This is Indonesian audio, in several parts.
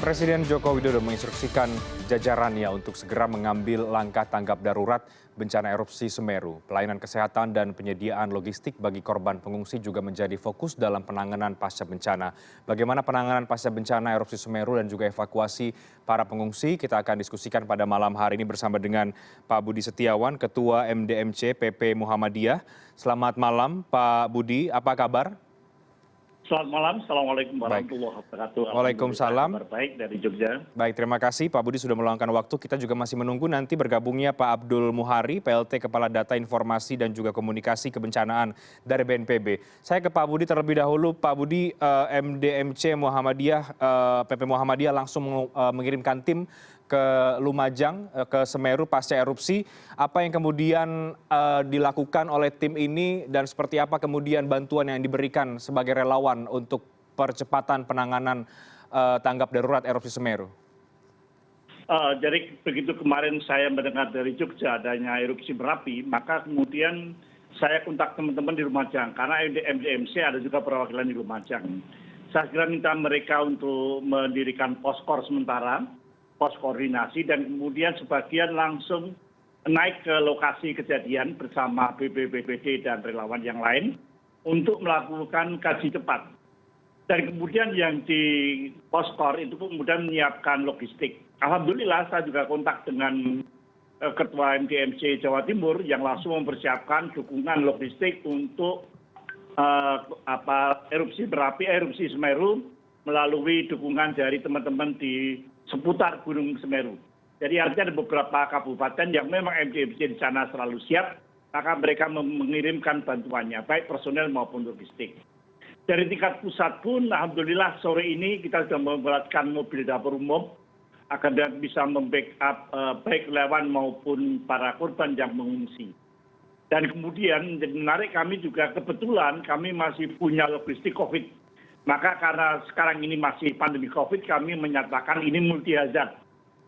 Presiden Joko Widodo menginstruksikan jajarannya untuk segera mengambil langkah tanggap darurat bencana erupsi Semeru. Pelayanan kesehatan dan penyediaan logistik bagi korban pengungsi juga menjadi fokus dalam penanganan pasca bencana. Bagaimana penanganan pasca bencana erupsi Semeru dan juga evakuasi para pengungsi, kita akan diskusikan pada malam hari ini bersama dengan Pak Budi Setiawan, Ketua MDMC PP Muhammadiyah. Selamat malam Pak Budi, apa kabar? Selamat malam, Assalamualaikum warahmatullahi wabarakatuh. Waalaikumsalam. Kabar baik dari Jogja. Baik, terima kasih Pak Budi sudah meluangkan waktu. Kita juga masih menunggu nanti bergabungnya Pak Abdul Muhari, PLT Kepala Data Informasi dan juga Komunikasi Kebencanaan dari BNPB. Saya ke Pak Budi terlebih dahulu. Pak Budi, MDMC Muhammadiyah, PP Muhammadiyah langsung mengirimkan tim ke Lumajang, ke Semeru pasca erupsi. Apa yang kemudian dilakukan oleh tim ini dan seperti apa kemudian bantuan yang diberikan sebagai relawan untuk percepatan penanganan tanggap darurat erupsi Semeru? Jadi begitu kemarin saya mendengar dari Jogja adanya erupsi Merapi, maka kemudian saya kontak teman-teman di Lumajang karena MDMC ada juga perwakilan di Lumajang. Saya kira minta mereka untuk mendirikan poskor sementara, pos koordinasi, dan kemudian sebagian langsung naik ke lokasi kejadian bersama BPBD dan relawan yang lain untuk melakukan kaji cepat. Dan kemudian yang di poskor itu kemudian menyiapkan logistik. Alhamdulillah saya juga kontak dengan Ketua MDMC Jawa Timur yang langsung mempersiapkan dukungan logistik untuk erupsi Merapi, erupsi Semeru melalui dukungan dari teman-teman di seputar Gunung Semeru. Jadi artinya ada beberapa kabupaten yang memang MDMC di sana selalu siap, maka mereka mengirimkan bantuannya, baik personel maupun logistik. Dari tingkat pusat pun, alhamdulillah sore ini kita sudah membuatkan mobil dapur umum agar bisa membackup baik relawan maupun para korban yang mengungsi. Dan kemudian jadi menarik, kami juga kebetulan kami masih punya logistik COVID. Maka karena sekarang ini masih pandemi COVID, kami menyatakan ini multi hazard.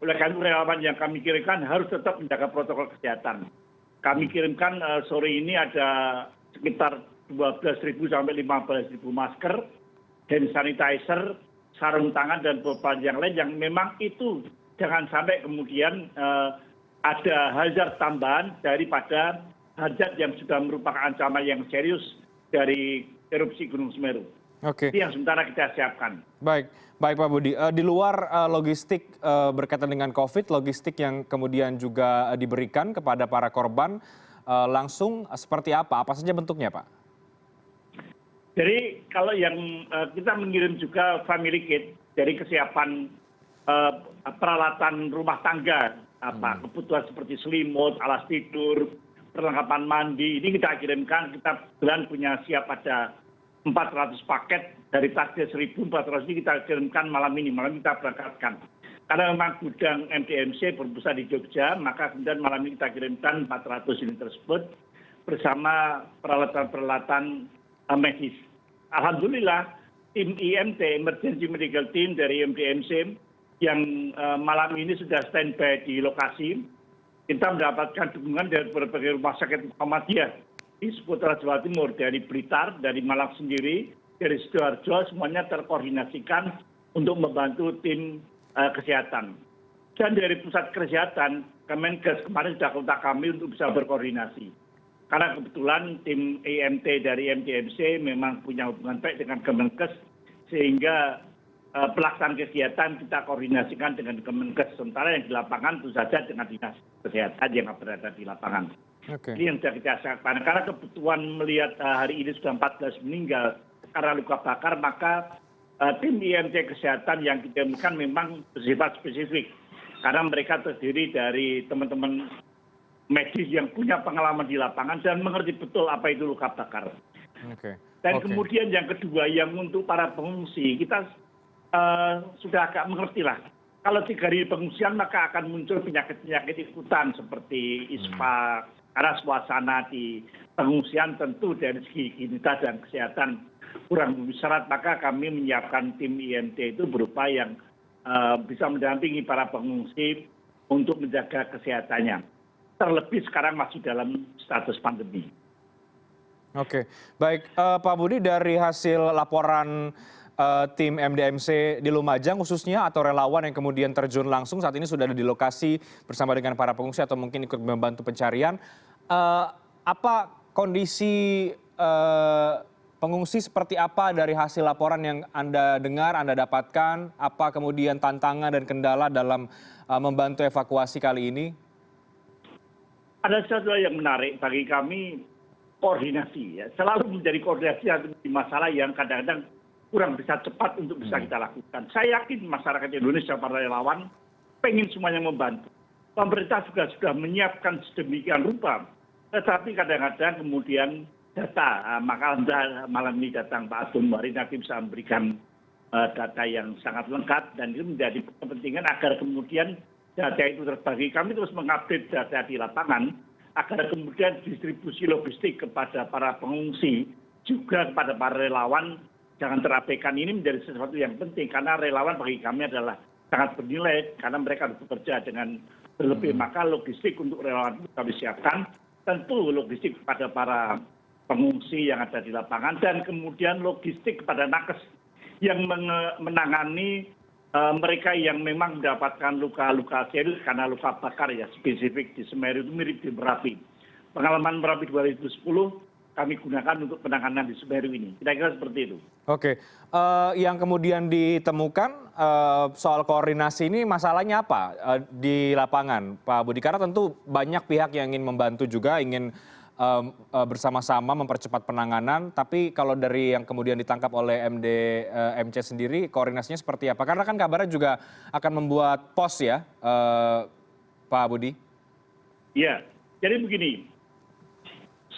Oleh karena relawan yang kami kirimkan harus tetap menjaga protokol kesehatan. Kami kirimkan sore ini ada sekitar 12.000 sampai 15.000 masker, hand sanitizer, sarung tangan, dan beberapa yang lain yang memang itu jangan sampai kemudian ada hazard tambahan daripada hazard yang sudah merupakan ancaman yang serius dari erupsi Gunung Semeru. Oke. Itu yang sementara kita siapkan. Baik Pak Budi. Di luar logistik berkaitan dengan COVID, logistik yang kemudian juga diberikan kepada para korban langsung seperti apa? Apa saja bentuknya, Pak? Jadi kalau yang kita mengirim juga family kit dari kesiapan peralatan rumah tangga, kebutuhan seperti selimut, alas tidur, perlengkapan mandi, ini kita kirimkan. Kita bulan punya siap ada 400 paket dari target 1.400 ini kita kirimkan malam ini, malam kita berangkatkan. Karena memang gudang MDMC berpusat di Jogja, maka kemudian malam ini kita kirimkan 400 unit tersebut bersama peralatan-peralatan medis. Alhamdulillah tim IMT, Emergency Medical Team dari MDMC yang malam ini sudah standby di lokasi. Kita mendapatkan dukungan dari berbagai rumah sakit Muhammadiyah di seputar Jawa Timur, dari Blitar, dari Malang sendiri, dari Sidoarjo, semuanya terkoordinasikan untuk membantu tim kesehatan. Dan dari pusat kesehatan, Kemenkes kemarin sudah kontak kami untuk bisa berkoordinasi. Karena kebetulan tim IMT dari MDMC memang punya hubungan baik dengan Kemenkes, sehingga pelaksanaan kegiatan kita koordinasikan dengan Kemenkes. Sementara yang di lapangan itu saja dengan dinas kesehatan yang berada di lapangan. Okay. Ini yang sudah kita siapkan. Karena kebutuhan melihat hari ini sudah 14 meninggal karena luka bakar, maka tim IMT kesehatan yang dikirimkan memang bersifat spesifik. Karena mereka terdiri dari teman-teman medis yang punya pengalaman di lapangan dan mengerti betul apa itu luka bakar. Okay. Dan kemudian yang kedua, yang untuk para pengungsi, kita sudah agak mengerti lah. Kalau 3 hari pengungsian maka akan muncul penyakit-penyakit ikutan seperti ispa. Karena suasana di pengungsian tentu dari segi higienitas dan kesehatan kurang memenuhi syarat, maka kami menyiapkan tim IMT itu berupa yang bisa mendampingi para pengungsi untuk menjaga kesehatannya. Terlebih sekarang masih dalam status pandemi. Oke, baik Pak Budi, dari hasil laporan tim MDMC di Lumajang khususnya atau relawan yang kemudian terjun langsung saat ini sudah ada di lokasi bersama dengan para pengungsi atau mungkin ikut membantu pencarian. Apa kondisi pengungsi seperti apa dari hasil laporan yang Anda dengar, Anda dapatkan? Apa kemudian tantangan dan kendala dalam membantu evakuasi kali ini? Ada sesuatu yang menarik bagi kami, koordinasi. Ya. Selalu menjadi koordinasi di masalah yang kadang-kadang kurang bisa cepat untuk bisa kita lakukan. Saya yakin masyarakat Indonesia, para relawan, pengen semuanya membantu. Pemerintah juga sudah menyiapkan sedemikian rupa. Tetapi kadang-kadang kemudian data, maka malam ini datang Pak Abdul Muhari nanti bisa memberikan data yang sangat lengkap, dan itu menjadi kepentingan agar kemudian data itu terbagi. Kami terus mengupdate data di lapangan agar kemudian distribusi logistik kepada para pengungsi, juga kepada para relawan, jangan terabaikan. Ini menjadi sesuatu yang penting, karena relawan bagi kami adalah sangat bernilai, karena mereka harus bekerja dengan berlebih. Maka logistik untuk relawan itu kami siapkan, tentu logistik kepada para pengungsi yang ada di lapangan, dan kemudian logistik kepada nakes yang menangani mereka yang memang mendapatkan luka-luka serius karena luka bakar ya, spesifik di Semeru itu mirip di Merapi. Pengalaman Merapi 2010 kami gunakan untuk penanganan di Semeru ini. Kira-kira seperti itu. Oke, yang kemudian ditemukan soal koordinasi ini masalahnya apa di lapangan, Pak Budi? Karena tentu banyak pihak yang ingin membantu juga, ingin bersama-sama mempercepat penanganan, tapi kalau dari yang kemudian ditangkap oleh MC sendiri, koordinasinya seperti apa? Karena kan kabarnya juga akan membuat pos ya, Pak Budi? Ya, jadi begini,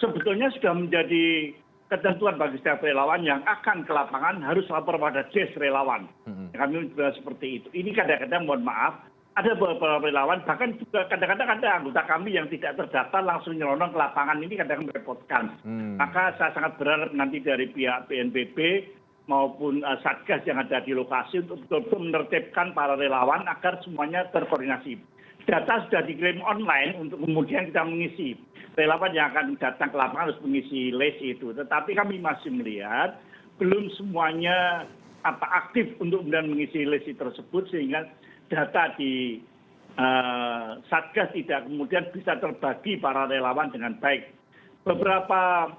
sebetulnya sudah menjadi ketentuan bagi setiap relawan yang akan ke lapangan harus lapor pada des relawan. Kami juga seperti itu. Ini kadang-kadang, mohon maaf, ada beberapa relawan, bahkan juga kadang-kadang ada anggota kami yang tidak terdaftar langsung nyelonong ke lapangan. Ini kadang merepotkan. Maka saya sangat berharap nanti dari pihak BNPB maupun Satgas yang ada di lokasi untuk betul-betul menertibkan para relawan agar semuanya terkoordinasi. Data sudah dikirim online untuk kemudian kita mengisi. Relawan yang akan datang ke lapangan harus mengisi list itu. Tetapi kami masih melihat belum semuanya aktif untuk kemudian mengisi list tersebut, sehingga data di Satgas tidak kemudian bisa terbagi para relawan dengan baik. Beberapa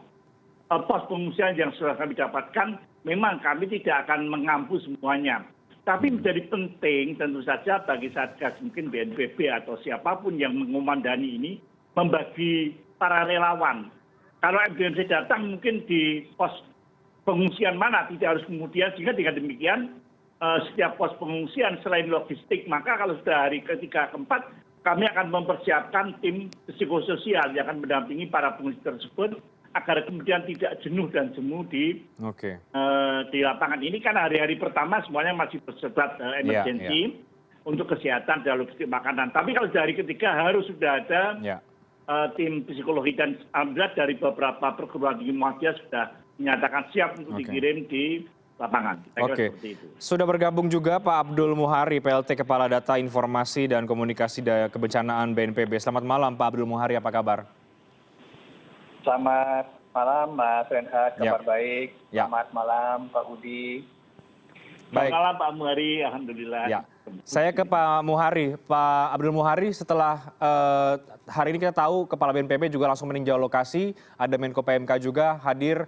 pos pengungsian yang sudah kami dapatkan, memang kami tidak akan mengampu semuanya. Tapi menjadi penting tentu saja bagi Satgas, mungkin BNPB atau siapapun yang mengomandani ini, membagi para relawan. Kalau MDMC datang mungkin di pos pengungsian mana, tidak harus kemudian, sehingga dengan demikian setiap pos pengungsian selain logistik, maka kalau sudah hari ketiga keempat, kami akan mempersiapkan tim psikososial yang akan mendampingi para pengungsi tersebut agar kemudian tidak jenuh dan jemu di lapangan ini. Kan hari-hari pertama semuanya masih bersebat emergensi untuk kesehatan dan logistik makanan. Tapi kalau dari ketiga harus sudah ada tim psikologi, dan alhamdulillah dari beberapa perguruan tinggi Muhammadiyah sudah menyatakan siap untuk dikirim di lapangan. Oke, sudah bergabung juga Pak Abdul Muhari, PLT Kepala Data Informasi dan Komunikasi Kebencanaan BNPB. Selamat malam Pak Abdul Muhari, apa kabar? Selamat malam Mas Renhat, kabar baik. Selamat malam Pak Budi. Selamat malam Pak Muhari, alhamdulillah. Ya. Saya ke Pak Muhari. Pak Abdul Muhari, setelah hari ini kita tahu Kepala BNPB juga langsung meninjau lokasi, ada Menko PMK juga hadir.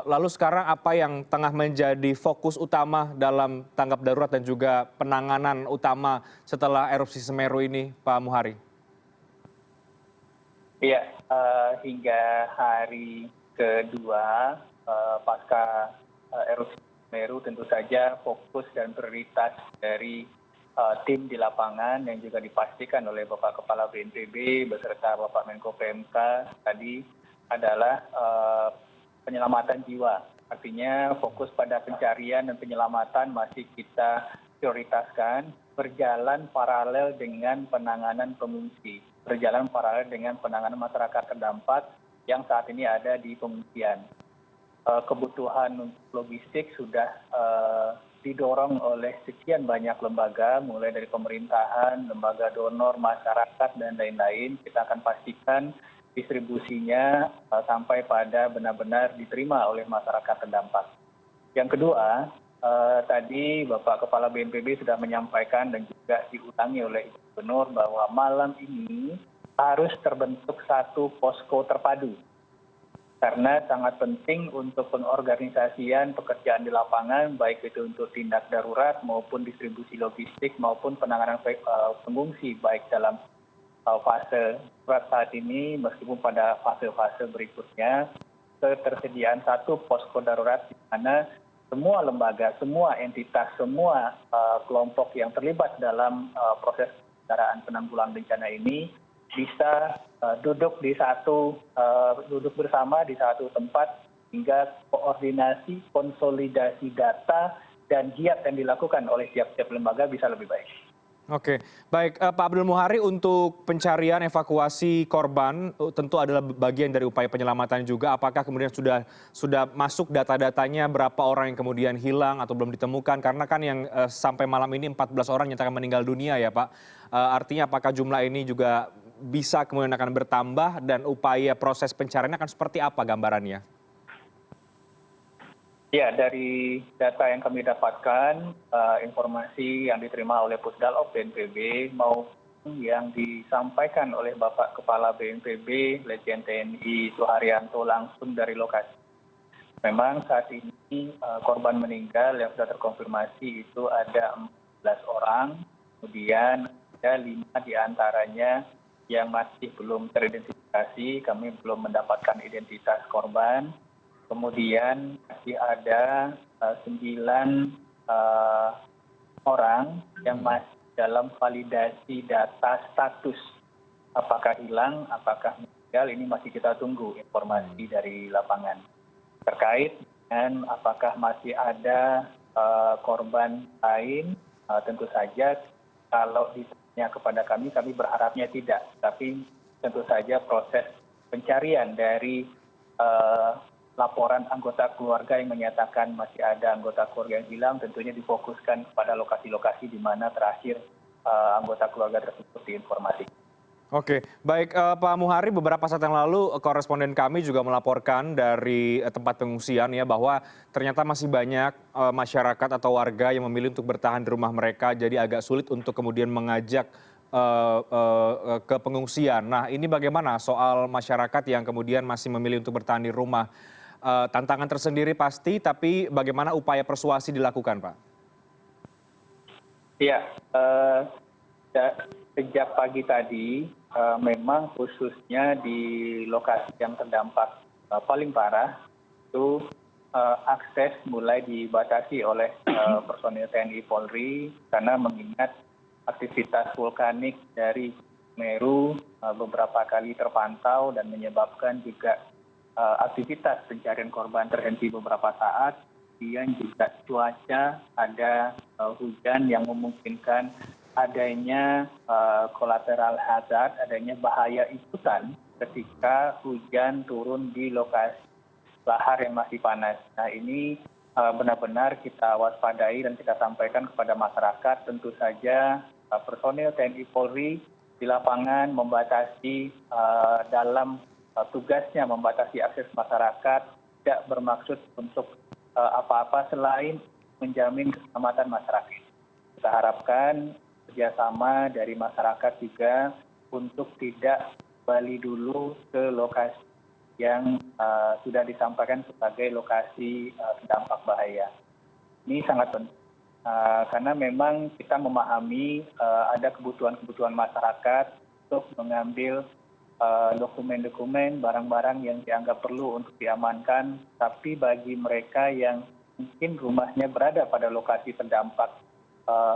Lalu sekarang apa yang tengah menjadi fokus utama dalam tanggap darurat dan juga penanganan utama setelah erupsi Semeru ini, Pak Muhari? Iya, hingga hari kedua pasca erupsi Semeru, tentu saja fokus dan prioritas dari tim di lapangan yang juga dipastikan oleh Bapak Kepala BNPB beserta Bapak Menko PMK tadi adalah penyelamatan jiwa. Artinya fokus pada pencarian dan penyelamatan masih kita prioritaskan, berjalan paralel dengan penanganan pengungsi, berjalan paralel dengan penanganan masyarakat terdampak yang saat ini ada di pengungsian. Kebutuhan logistik sudah didorong oleh sekian banyak lembaga, mulai dari pemerintahan, lembaga donor, masyarakat, dan lain-lain. Kita akan pastikan distribusinya sampai pada benar-benar diterima oleh masyarakat terdampak. Yang kedua, tadi Bapak Kepala BNPB sudah menyampaikan dan juga diulangi oleh Ibu Gubernur bahwa malam ini harus terbentuk satu posko terpadu. Karena sangat penting untuk pengorganisasian pekerjaan di lapangan, baik itu untuk tindak darurat maupun distribusi logistik maupun penanganan pengungsi, baik dalam fase darurat saat ini meskipun pada fase-fase berikutnya, ketersediaan satu posko darurat di mana semua lembaga, semua entitas, semua kelompok yang terlibat dalam proses penyelenggaraan penanggulangan bencana ini bisa duduk bersama di satu tempat hingga koordinasi, konsolidasi data dan giat yang dilakukan oleh tiap-tiap lembaga bisa lebih baik. Oke, baik Pak Abdul Muhari, untuk pencarian evakuasi korban tentu adalah bagian dari upaya penyelamatan juga. Apakah kemudian sudah masuk data-datanya berapa orang yang kemudian hilang atau belum ditemukan? Karena kan yang sampai malam ini 14 orang nyatakan meninggal dunia ya Pak. Artinya apakah jumlah ini juga bisa kemudian akan bertambah dan upaya proses pencarian akan seperti apa gambarannya? Ya, dari data yang kami dapatkan, informasi yang diterima oleh Pusdalop BNPB maupun yang disampaikan oleh Bapak Kepala BNPB, Letjen TNI Suharyanto langsung dari lokasi. Memang saat ini korban meninggal yang sudah terkonfirmasi itu ada 14 orang, kemudian ada 5 diantaranya yang masih belum teridentifikasi, kami belum mendapatkan identitas korban. Kemudian masih ada 9 orang yang masih dalam validasi data status. Apakah hilang, apakah meninggal, ini masih kita tunggu informasi dari lapangan. Terkait dengan apakah masih ada korban lain, tentu saja kalau ditanya kepada kami berharapnya tidak. Tapi tentu saja proses pencarian dari laporan anggota keluarga yang menyatakan masih ada anggota keluarga yang hilang tentunya difokuskan kepada lokasi-lokasi di mana terakhir anggota keluarga tersebut diinformasikan. Oke, baik Pak Muhari, beberapa saat yang lalu koresponden kami juga melaporkan dari tempat pengungsian ya bahwa ternyata masih banyak masyarakat atau warga yang memilih untuk bertahan di rumah mereka, jadi agak sulit untuk kemudian mengajak ke pengungsian. Nah, ini bagaimana soal masyarakat yang kemudian masih memilih untuk bertahan di rumah? Tantangan tersendiri pasti, tapi bagaimana upaya persuasi dilakukan, Pak? Ya, sejak pagi tadi memang khususnya di lokasi yang terdampak paling parah itu akses mulai dibatasi oleh personil TNI Polri karena mengingat aktivitas vulkanik dari Meru beberapa kali terpantau dan menyebabkan juga aktivitas pencarian korban terhenti beberapa saat. Kemudian juga cuaca ada hujan yang memungkinkan adanya collateral hazard, adanya bahaya ikutan ketika hujan turun di lokasi lahar yang masih panas. Nah, ini benar-benar kita waspadai dan kita sampaikan kepada masyarakat. Tentu saja personil TNI Polri di lapangan membatasi dalam tugasnya membatasi akses masyarakat, tidak bermaksud untuk apa-apa selain menjamin keselamatan masyarakat. Kita harapkan kerjasama dari masyarakat juga untuk tidak kembali dulu ke lokasi yang sudah disampaikan sebagai lokasi terdampak bahaya. Ini sangat penting karena memang kita memahami ada kebutuhan-kebutuhan masyarakat untuk mengambil dokumen-dokumen, barang-barang yang dianggap perlu untuk diamankan, tapi bagi mereka yang mungkin rumahnya berada pada lokasi terdampak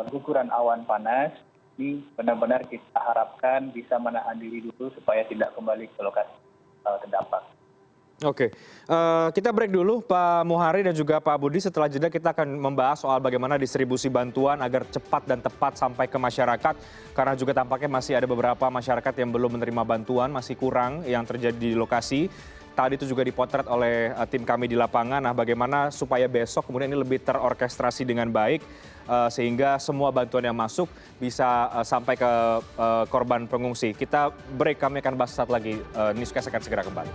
guguran awan panas, ini benar-benar kita harapkan bisa menahan diri dulu supaya tidak kembali ke lokasi terdampak. Oke, kita break dulu Pak Muhari dan juga Pak Budi. Setelah jeda kita akan membahas soal bagaimana distribusi bantuan agar cepat dan tepat sampai ke masyarakat. Karena juga tampaknya masih ada beberapa masyarakat yang belum menerima bantuan, masih kurang yang terjadi di lokasi. Tadi itu juga dipotret oleh tim kami di lapangan. Nah, bagaimana supaya besok kemudian ini lebih terorkestrasi dengan baik sehingga semua bantuan yang masuk bisa sampai ke korban pengungsi. Kita break, kami akan bahas saat lagi. Newscast akan segera kembali.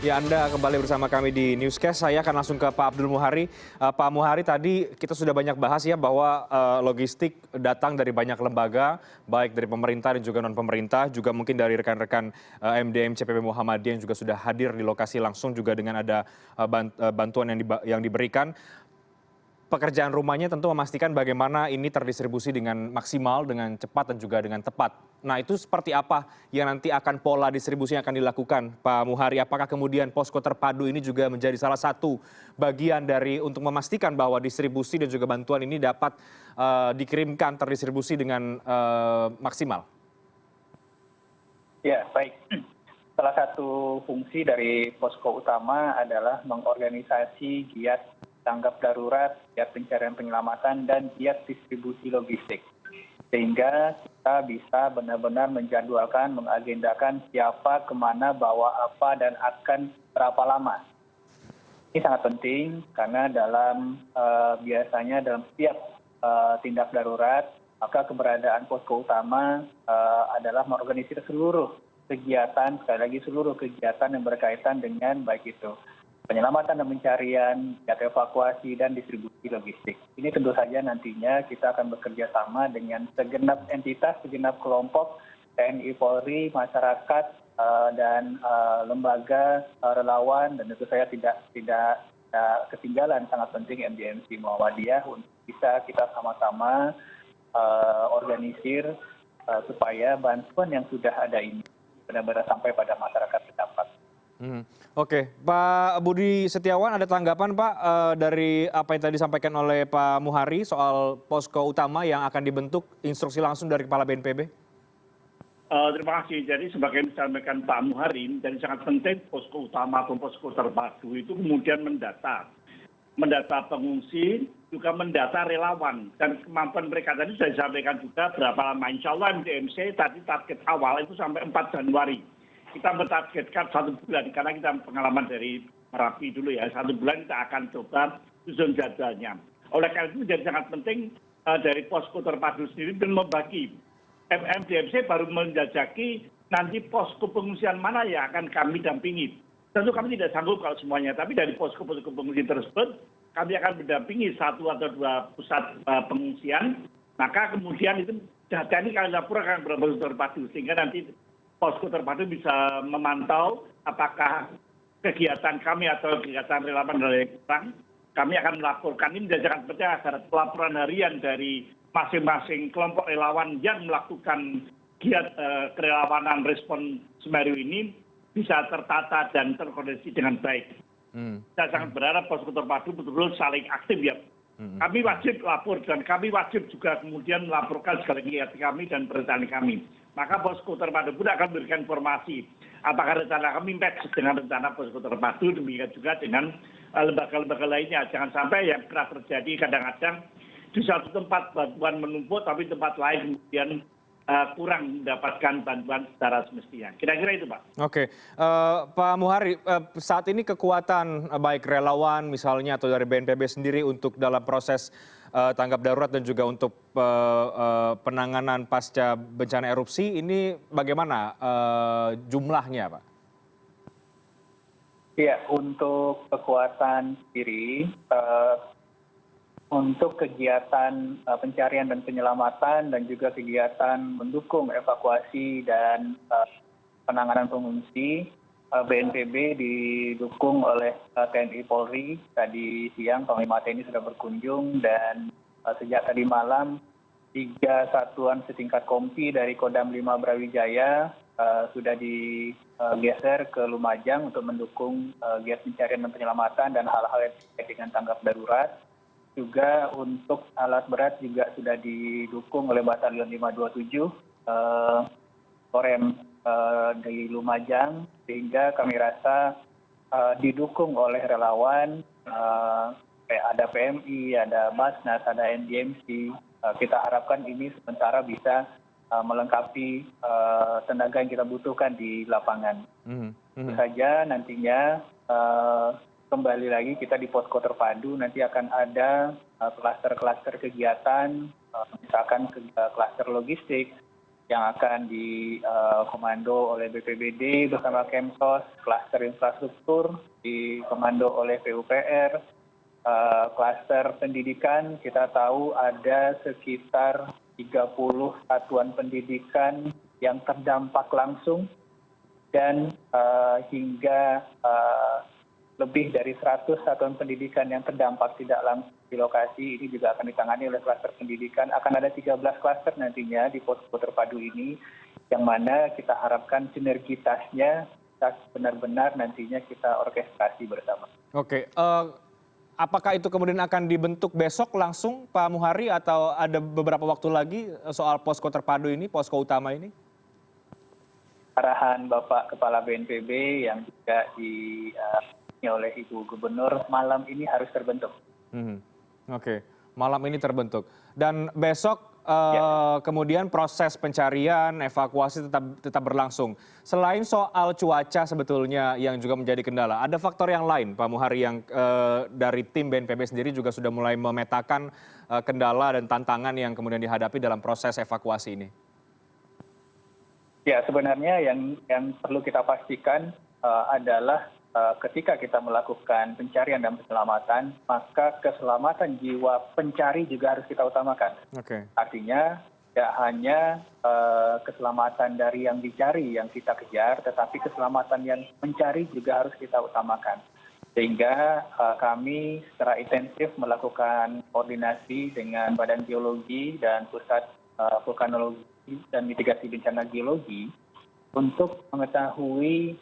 Ya, Anda kembali bersama kami di Newscast. Saya akan langsung ke Pak Abdul Muhari. Pak Muhari, tadi kita sudah banyak bahas ya bahwa logistik datang dari banyak lembaga, baik dari pemerintah dan juga non-pemerintah, juga mungkin dari rekan-rekan MDM CPP Muhammadiyah yang juga sudah hadir di lokasi langsung juga dengan ada bantuan yang diberikan. Pekerjaan rumahnya tentu memastikan bagaimana ini terdistribusi dengan maksimal, dengan cepat dan juga dengan tepat. Nah, itu seperti apa yang nanti akan pola distribusi yang akan dilakukan, Pak Muhari? Apakah kemudian posko terpadu ini juga menjadi salah satu bagian dari untuk memastikan bahwa distribusi dan juga bantuan ini dapat dikirimkan, terdistribusi dengan maksimal? Ya, baik. Salah satu fungsi dari posko utama adalah mengorganisasi giat tanggap darurat, giat pencarian penyelamatan, dan giat distribusi logistik. Sehingga kita bisa benar-benar menjadwalkan, mengagendakan siapa, kemana, bawa apa, dan akan berapa lama. Ini sangat penting karena biasanya dalam setiap tindak darurat, maka keberadaan posko utama adalah mengorganisir seluruh kegiatan, sekali lagi seluruh kegiatan yang berkaitan dengan baik itu penyelamatan dan pencarian, evakuasi, dan distribusi logistik. Ini tentu saja nantinya kita akan bekerja sama dengan segenap entitas, segenap kelompok, TNI, Polri, masyarakat, dan lembaga relawan, dan tentu saya tidak ketinggalan sangat penting MDMC Muhammadiyah untuk bisa kita sama-sama organisir supaya bantuan yang sudah ada ini benar-benar sampai pada masyarakat terdampak. Oke, Pak Budi Setiawan, ada tanggapan Pak dari apa yang tadi disampaikan oleh Pak Muhari soal posko utama yang akan dibentuk, instruksi langsung dari Kepala BNPB? Terima kasih. Jadi sebagai disampaikan Pak Muhari, jadi sangat penting posko utama atau posko terpadu itu kemudian mendata pengungsi, juga mendata relawan. Dan kemampuan mereka tadi sudah disampaikan juga berapa lama. Insya Allah MDMC tadi target awal itu sampai 4 Januari. Kita mentargetkan 1 bulan, karena kita pengalaman dari Merapi dulu ya, 1 bulan kita akan coba susun jadwalnya. Oleh karena itu menjadi sangat penting dari posko terpadu sendiri dan membagi. MDMC baru menjajaki nanti posko pengungsian mana yang akan kami dampingi. Tentu kami tidak sanggup kalau semuanya, tapi dari posko-posko pengungsi tersebut, kami akan mendampingi 1 atau 2 pusat pengungsian, maka kemudian itu data ini kami laporkan kepada posko terpadu, sehingga nanti posko terpadu bisa memantau apakah kegiatan kami atau kegiatan relawan dari kurang. Kami akan melaporkan ini dan jangan percaya agar pelaporan harian dari masing-masing kelompok relawan yang melakukan giat kerelawanan respon Semeru ini bisa tertata dan terkoordinasi dengan baik. Saya sangat berharap posko terpadu betul-betul saling aktif ya. Kami wajib lapor dan kami wajib juga kemudian melaporkan segala kegiatan kami dan perencanaan kami. Maka posko terpadu pun akan memberikan informasi apakah rencana kami match dengan rencana posko terpadu, demikian juga dengan lembaga-lembaga lainnya. Jangan sampai yang kerap terjadi kadang-kadang di satu tempat bantuan menumpuk, tapi tempat lain kemudian kurang mendapatkan bantuan secara semestinya. Kira-kira itu, Pak. Oke, Pak Muhari, saat ini kekuatan baik relawan misalnya atau dari BNPB sendiri untuk dalam proses tanggap darurat dan juga untuk penanganan pasca bencana erupsi ini bagaimana jumlahnya, Pak? Ya, untuk kekuatan sendiri, untuk kegiatan pencarian dan penyelamatan dan juga kegiatan mendukung evakuasi dan penanganan pengungsi, BNPB didukung oleh TNI Polri. Tadi siang Panglima TNI sudah berkunjung dan sejak tadi malam 3 satuan setingkat kompi dari Kodam 5 Brawijaya sudah digeser ke Lumajang untuk mendukung giat pencarian dan penyelamatan dan hal-hal yang terkait dengan tanggap darurat. Juga untuk alat berat juga sudah didukung oleh Batalion 527 Korem di Lumajang, sehingga kami rasa didukung oleh relawan, ada PMI, ada Basnas, ada NDMC. Kita harapkan ini sementara bisa melengkapi tenaga yang kita butuhkan di lapangan. Tentu saja nantinya kembali lagi kita di posko terpadu nanti akan ada klaster-klaster kegiatan, misalkan klaster logistik, yang akan dikomando oleh BPBD bersama Kemsos, klaster infrastruktur dikomando oleh PUPR, klaster pendidikan kita tahu ada sekitar 30 satuan pendidikan yang terdampak langsung dan hingga lebih dari 100 satuan pendidikan yang terdampak tidak langsung di lokasi. Ini juga akan ditangani oleh klaster pendidikan. Akan ada 13 klaster nantinya di posko terpadu ini, yang mana kita harapkan sinergitasnya benar-benar nantinya kita orkestrasi bersama. Oke, apakah itu kemudian akan dibentuk besok langsung Pak Muhari atau ada beberapa waktu lagi soal posko terpadu ini, posko utama ini? Arahan Bapak Kepala BNPB yang juga oleh Ibu Gubernur malam ini harus terbentuk. Oke, malam ini terbentuk. Dan besok kemudian proses pencarian, evakuasi tetap berlangsung. Selain soal cuaca sebetulnya yang juga menjadi kendala, ada faktor yang lain Pak Muhari yang dari tim BNPB sendiri juga sudah mulai memetakan kendala dan tantangan yang kemudian dihadapi dalam proses evakuasi ini? Ya, sebenarnya yang perlu kita pastikan adalah ketika kita melakukan pencarian dan penyelamatan, maka keselamatan jiwa pencari juga harus kita utamakan. Oke. Artinya tidak hanya keselamatan dari yang dicari yang kita kejar, tetapi keselamatan yang mencari juga harus kita utamakan. Sehingga kami secara intensif melakukan koordinasi dengan Badan Geologi dan Pusat Vulkanologi dan Mitigasi Bencana Geologi untuk mengetahui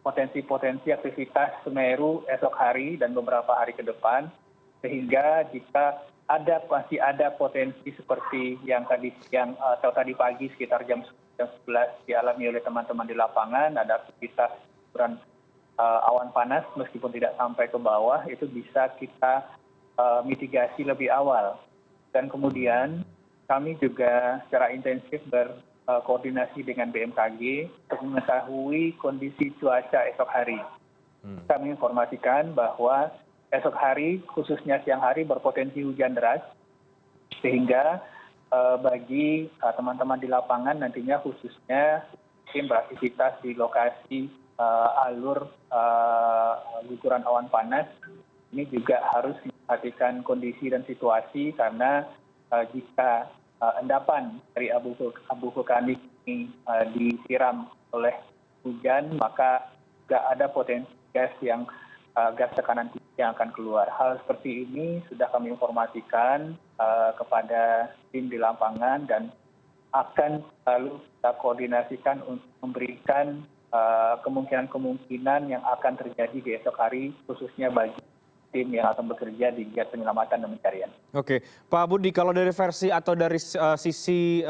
potensi-potensi aktivitas Semeru esok hari dan beberapa hari ke depan, sehingga jika masih ada potensi seperti yang tadi siang atau tadi pagi sekitar jam 11 dialami oleh teman-teman di lapangan, ada aktivitas awan panas meskipun tidak sampai ke bawah, itu bisa kita mitigasi lebih awal. Dan kemudian kami juga secara intensif berkoordinasi dengan BMKG untuk mengetahui kondisi cuaca esok hari. Kami informasikan bahwa esok hari, khususnya siang hari, berpotensi hujan deras, sehingga bagi teman-teman di lapangan nantinya khususnya mungkin beraktivitas di lokasi alur guguran awan panas, ini juga harus memperhatikan kondisi dan situasi, karena jika endapan dari abu vulkanik ini disiram oleh hujan, maka tidak ada potensi gas tekanan tinggi yang akan keluar. Hal seperti ini sudah kami informasikan kepada tim di lapangan dan akan selalu kita koordinasikan untuk memberikan kemungkinan-kemungkinan yang akan terjadi di esok hari, khususnya bagi tim yang akan bekerja di giat penyelamatan dan pencarian. Oke, Pak Budi, kalau dari versi atau dari sisi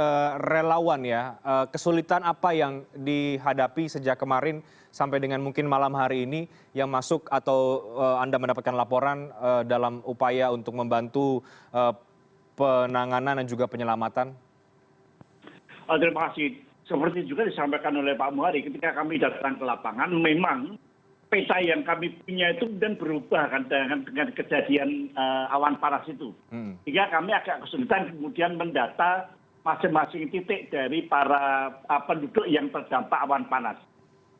relawan ya, kesulitan apa yang dihadapi sejak kemarin sampai dengan mungkin malam hari ini yang masuk atau Anda mendapatkan laporan dalam upaya untuk membantu penanganan dan juga penyelamatan? Terima kasih. Seperti juga disampaikan oleh Pak Muhari, ketika kami datang ke lapangan, memang peta yang kami punya itu kemudian berubah kan dengan kejadian awan panas itu. Sehingga kami agak kesulitan kemudian mendata masing-masing titik dari para penduduk yang terdampak awan panas.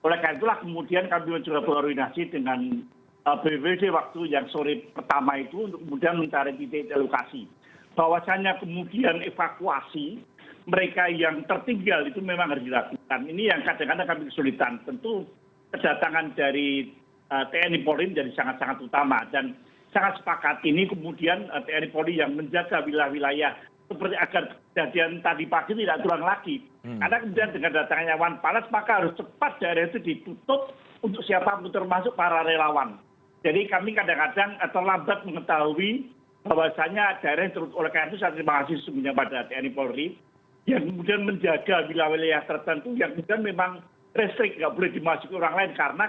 Oleh karena itulah kemudian kami juga berkoordinasi dengan BPBD waktu yang sore pertama itu untuk kemudian mencari titik lokasi. Bahwasannya kemudian evakuasi mereka yang tertinggal itu memang harus dilakukan. Ini yang kadang-kadang kami kesulitan. Tentu kedatangan dari TNI Polri menjadi sangat-sangat utama, dan sangat sepakat ini kemudian TNI Polri yang menjaga wilayah-wilayah seperti agar kejadian tadi pagi tidak terulang lagi. Karena kemudian dengan datangnya awan panas maka harus cepat daerah itu ditutup untuk siapapun termasuk para relawan. Jadi kami kadang-kadang terlambat mengetahui bahwasannya daerah yang terus. Oleh karena itu saya terima kasih sesungguhnya pada TNI Polri yang kemudian menjaga wilayah-wilayah tertentu yang kemudian memang restrik, nggak boleh dimasuki orang lain, karena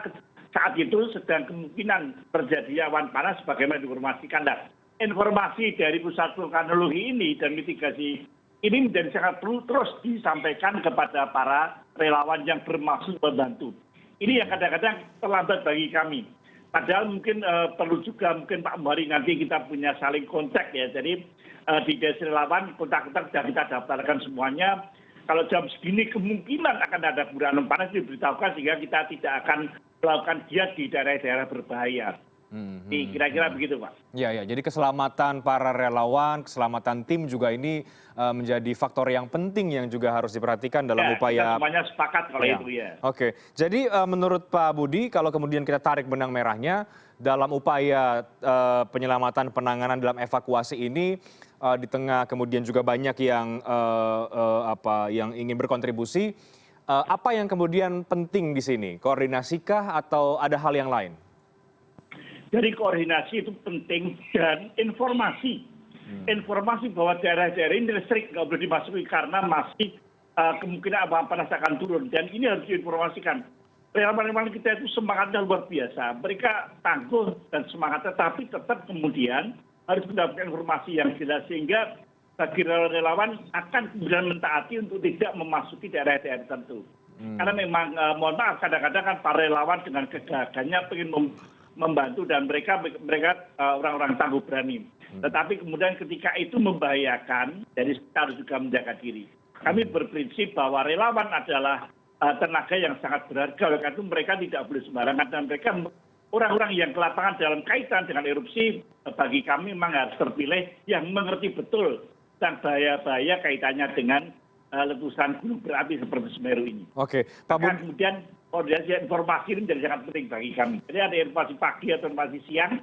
saat itu sedang kemungkinan terjadi awan panas sebagaimana diinformasikan. Dan informasi dari Pusat Vulkanologi ini dan mitigasi ini menjadi sangat perlu terus disampaikan kepada para relawan yang bermaksud membantu. Ini yang kadang-kadang terlambat bagi kami. Padahal mungkin perlu juga mungkin Pak Muhari nanti kita punya saling kontak ya. Jadi di desa relawan kontak-kontak sudah kita daftarkan semuanya. kalau jam segini kemungkinan akan ada guranan panas diberitahukan sehingga kita tidak akan melakukan giat di daerah-daerah berbahaya. Kira-kira begitu, Pak. Ya, ya. Jadi keselamatan para relawan, keselamatan tim juga ini menjadi faktor yang penting yang juga harus diperhatikan dalam upaya. Kita semuanya sepakat kalau itu ya. Oke. Jadi menurut Pak Budi, kalau kemudian kita tarik benang merahnya dalam upaya penyelamatan penanganan dalam evakuasi ini di tengah kemudian juga banyak yang yang ingin berkontribusi, apa yang kemudian penting di sini? Koordinasikah atau ada hal yang lain? Jadi koordinasi itu penting dan informasi. Informasi bahwa daerah-daerah ini listrik nggak boleh dimasuki karena masih kemungkinan awan panas akan turun. Dan ini harus diinformasikan. Relawan-relawan kita itu semangatnya luar biasa. Mereka tangguh dan semangatnya, tapi tetap kemudian harus mendapatkan informasi yang jelas. Sehingga bagi relawan akan kemudian mentaati untuk tidak memasuki daerah-daerah tertentu. Karena memang, mohon maaf, kadang-kadang kan para relawan dengan kegagalannya ingin membantu dan mereka orang-orang tangguh berani. Tetapi kemudian ketika itu membahayakan, jadi kita harus juga menjaga diri. Kami berprinsip bahwa relawan adalah tenaga yang sangat berharga. Oleh karena itu mereka tidak boleh sembarangan dan mereka orang-orang yang ke lapangan dalam kaitan dengan erupsi bagi kami memang harus terpilih yang mengerti betul tentang bahaya-bahaya kaitannya dengan letusan gunung berapi seperti Semeru ini. Oke, Pak Budi. Kemudian koordinasi informasi ini menjadi sangat penting bagi kami. Jadi ada informasi pagi atau informasi siang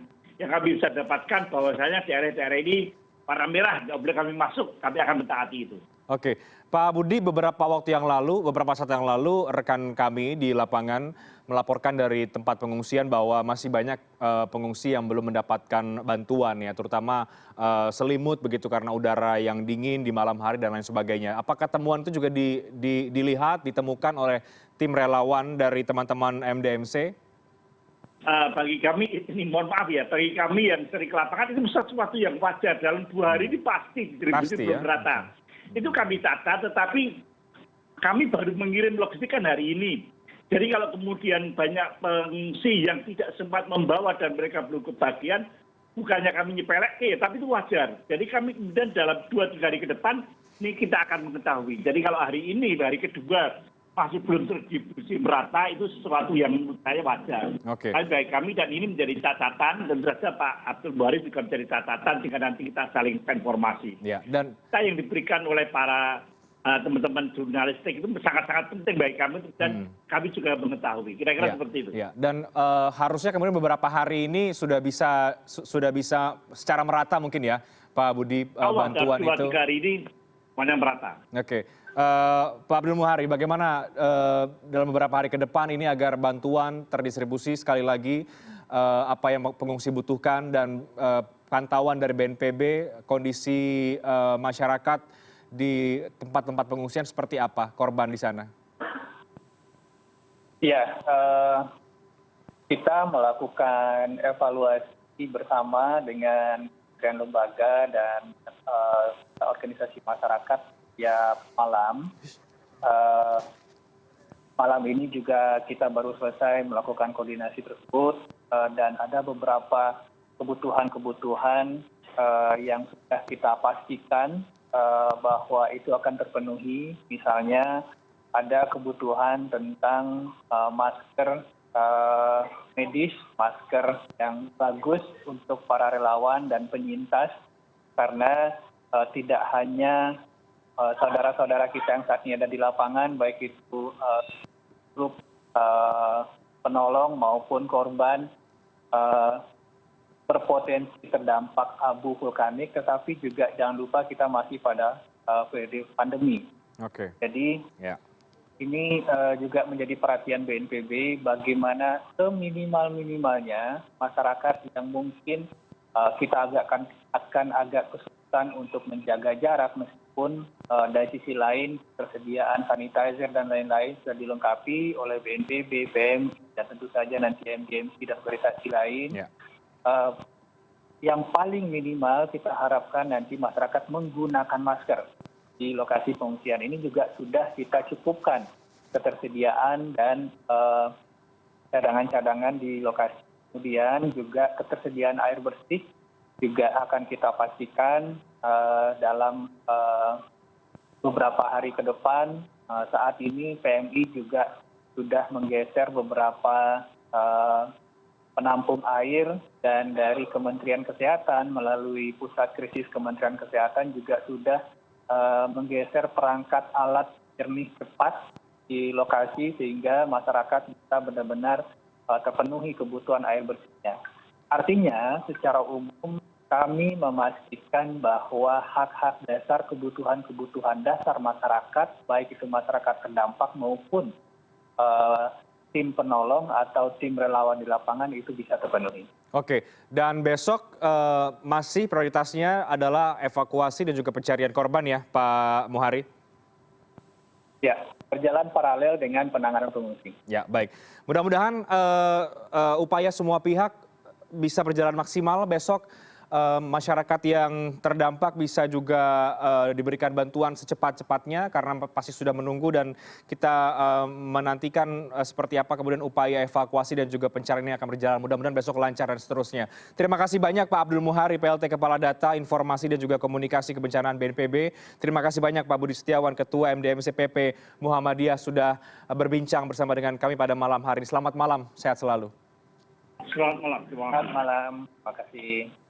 yang kami bisa dapatkan bahwasanya daerah-daerah ini warna merah, nggak boleh kami masuk, kami akan mentaati itu. Oke, Pak Budi, beberapa saat yang lalu rekan kami di lapangan melaporkan dari tempat pengungsian bahwa masih banyak pengungsi yang belum mendapatkan bantuan ya, terutama selimut begitu karena udara yang dingin di malam hari dan lain sebagainya. Apakah temuan itu juga dilihat, ditemukan oleh tim relawan dari teman-teman MDMC? Bagi kami, ini mohon maaf ya, bagi kami yang sering ke lapangan itu sesuatu yang wajar. Dalam 2 hari ini pasti distribusi belum rata. Itu kami catat, tetapi kami baru mengirim logistik kan hari ini. Jadi kalau kemudian banyak pengungsi yang tidak sempat membawa dan mereka belum kebagian, bukannya kami nyepelek, tapi itu wajar. Jadi kami kemudian dalam 2-3 hari ke depan, ini kita akan mengetahui. Jadi kalau hari ini, hari kedua, masih belum terdistribusi merata, itu sesuatu yang menurut saya wajar. Tapi baik kami dan ini menjadi catatan, dan saja Pak Abdul Muhari juga menjadi catatan jika nanti kita saling informasi. Ya, dan yang diberikan oleh para teman-teman jurnalistik itu sangat-sangat penting bagi kami dan kami juga mengetahui. Kira-kira seperti itu. Ya, dan harusnya kemudian beberapa hari ini sudah bisa secara merata mungkin ya, Pak Budi, bantuan itu. 2-3 hari ini semuanya merata. Oke. Pak Abdul Muhari, bagaimana dalam beberapa hari ke depan ini agar bantuan terdistribusi sekali lagi apa yang pengungsi butuhkan dan pantauan dari BNPB, kondisi masyarakat di tempat-tempat pengungsian seperti apa korban di sana? Ya, kita melakukan evaluasi bersama dengan lembaga dan organisasi masyarakat. Ya malam ini juga kita baru selesai melakukan koordinasi tersebut dan ada beberapa kebutuhan yang sudah kita pastikan bahwa itu akan terpenuhi. Misalnya ada kebutuhan tentang masker medis, masker yang bagus untuk para relawan dan penyintas karena tidak hanya saudara-saudara kita yang saat ini ada di lapangan, baik itu grup penolong maupun korban berpotensi terdampak abu vulkanik, tetapi juga jangan lupa kita masih pada periode pandemi. Jadi ini juga menjadi perhatian BNPB bagaimana seminimal-minimalnya masyarakat yang mungkin kita akan agak kesulitan untuk menjaga jarak meskipun dari sisi lain persediaan sanitizer dan lain-lain sudah dilengkapi oleh BNPB, BM, dan tentu saja nanti MDMC dan organisasi lain. Yang paling minimal kita harapkan nanti masyarakat menggunakan masker di lokasi pengungsian. Ini juga sudah kita cukupkan ketersediaan dan cadangan-cadangan di lokasi. Kemudian juga ketersediaan air bersih juga akan kita pastikan dalam beberapa hari ke depan. Saat ini PMI juga sudah menggeser beberapa penampung air, dan dari Kementerian Kesehatan melalui Pusat Krisis Kementerian Kesehatan juga sudah menggeser perangkat alat jernih cepat di lokasi sehingga masyarakat bisa benar-benar terpenuhi kebutuhan air bersihnya. Artinya secara umum kami memastikan bahwa hak-hak dasar, kebutuhan-kebutuhan dasar masyarakat, baik itu masyarakat terdampak maupun tim penolong atau tim relawan di lapangan itu bisa terpenuhi. Oke, dan besok masih prioritasnya adalah evakuasi dan juga pencarian korban ya Pak Muhari? Ya, berjalan paralel dengan penanganan pengungsi. Ya, baik. Mudah-mudahan upaya semua pihak bisa berjalan maksimal besok. Masyarakat yang terdampak bisa juga diberikan bantuan secepat-cepatnya karena pasti sudah menunggu, dan kita menantikan seperti apa kemudian upaya evakuasi dan juga pencarian ini akan berjalan. Mudah-mudahan besok lancar dan seterusnya. Terima kasih banyak Pak Abdul Muhari, PLT Kepala Data, Informasi dan juga Komunikasi Kebencanaan BNPB. Terima kasih banyak Pak Budi Setiawan, Ketua MDMCPP Muhammadiyah, sudah berbincang bersama dengan kami pada malam hari ini. Selamat malam, sehat selalu. Selamat malam. Selamat malam, terima kasih.